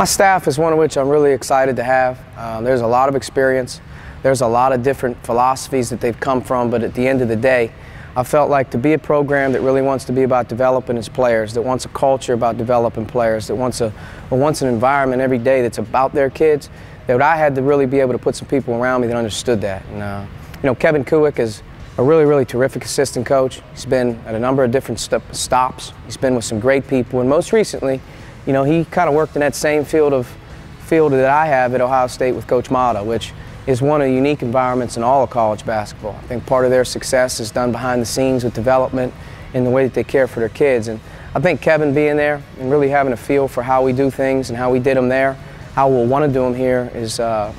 My staff is one of which I'm really excited to have. There's a lot of experience. There's a lot of different philosophies that they've come from, but at the end of the day, I felt like to be a program that really wants to be about developing its players, that wants a culture about developing players, that wants an environment every day that's about their kids, that I had to really be able to put some people around me that understood that. And, you know, Kevin Kuwik is a really terrific assistant coach. He's been at a number of different stops. He's been with some great people, and most recently, you know, he kind of worked in that same field that I have at Ohio State with Coach Mata, which is one of the unique environments in all of college basketball. I think part of their success is done behind the scenes with development and the way that they care for their kids. And I think Kevin being there and really having a feel for how we do things and how we did them there, how we'll want to do them here, is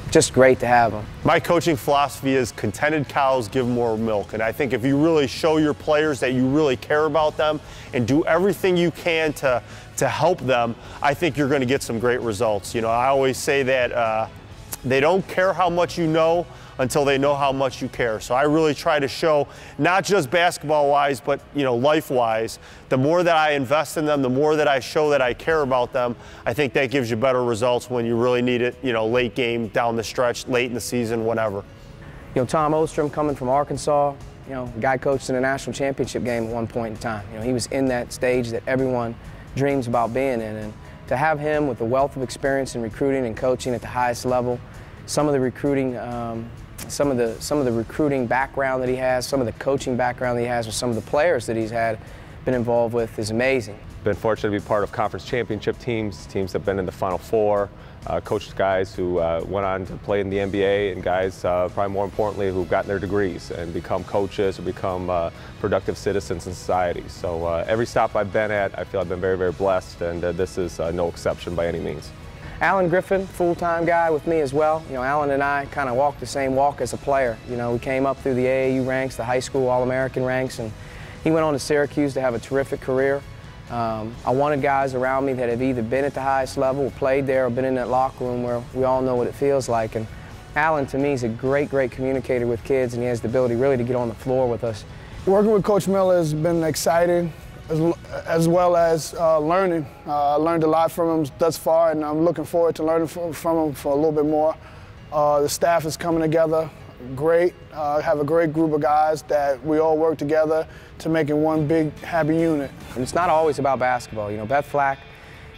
just great to have them. My coaching philosophy is contented cows give more milk. And I think if you really show your players that you really care about them and do everything you can to help them, I think you're going to get some great results. You know, I always say that they don't care how much you know until they know how much you care. So I really try to show, not just basketball-wise, but, you know, life-wise, the more that I invest in them, the more that I show that I care about them, I think that gives you better results when you really need it, you know, late game, down the stretch, late in the season, whatever. You know, Tom Ostrom coming from Arkansas, you know, the guy coached in a national championship game at one point in time. You know, he was in that stage that everyone dreams about being in, and to have him with a wealth of experience in recruiting and coaching at the highest level, some of the recruiting, some of the recruiting background that he has, some of the coaching background that he has with some of the players that he's been involved with is amazing. Been fortunate to be part of conference championship teams that have been in the Final Four, coached guys who went on to play in the NBA, and guys, probably more importantly, who've gotten their degrees and become coaches or become productive citizens in society. So every stop I've been at, I feel I've been very blessed, and this is no exception by any means. Griffin, full-time guy with me as well. You know, Alan and I kind of walked the same walk as a player. You know, we came up through the AAU ranks, the high school All-American ranks, and he went on to Syracuse to have a terrific career. I wanted guys around me that have either been at the highest level, or played there, or been in that locker room where we all know what it feels like. And Alan, to me, is a great communicator with kids, and he has the ability really to get on the floor with us. Working with Coach Miller has been exciting, as well as learning. I learned a lot from him thus far, and I'm looking forward to learning from him for a little bit more. The staff is coming together great. Have a great group of guys that we all work together to make it one big happy unit. And it's not always about basketball. You know, Beth Flach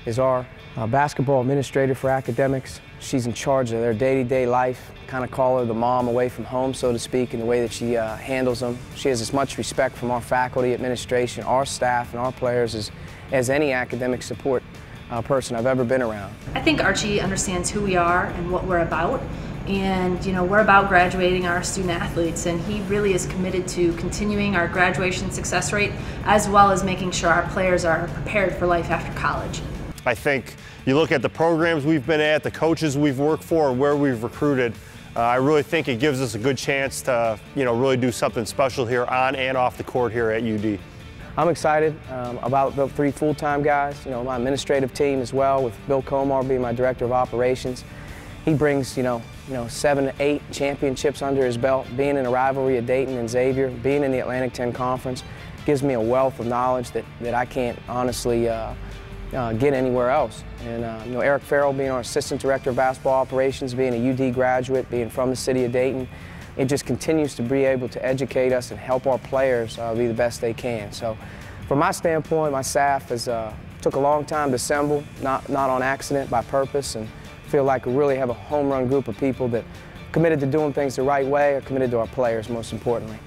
is our basketball administrator for academics. She's in charge of their day-to-day life. Kind of call her the mom away from home, so to speak, in the way that she handles them. She has as much respect from our faculty, administration, our staff, and our players as any academic support person I've ever been around. I think Archie understands who we are and what we're about. And, you know, we're about graduating our student athletes, and he really is committed to continuing our graduation success rate, as well as making sure our players are prepared for life after college. I think you look at the programs we've been at, the coaches we've worked for, and where we've recruited, I really think it gives us a good chance to, you know, really do something special here on and off the court here at UD. I'm excited about the 3 full-time guys, you know, my administrative team as well, with Bill Comar being my director of operations. He brings, you know, 7 to 8 championships under his belt. Being in a rivalry of Dayton and Xavier, being in the Atlantic 10 Conference, gives me a wealth of knowledge that I can't honestly get anywhere else. And you know, Eric Farrell being our assistant director of basketball operations, being a UD graduate, being from the city of Dayton, it just continues to be able to educate us and help our players be the best they can. So, from my standpoint, my staff took a long time to assemble, not on accident, by purpose, and feel like we really have a home run group of people that are committed to doing things the right way, are committed to our players most importantly.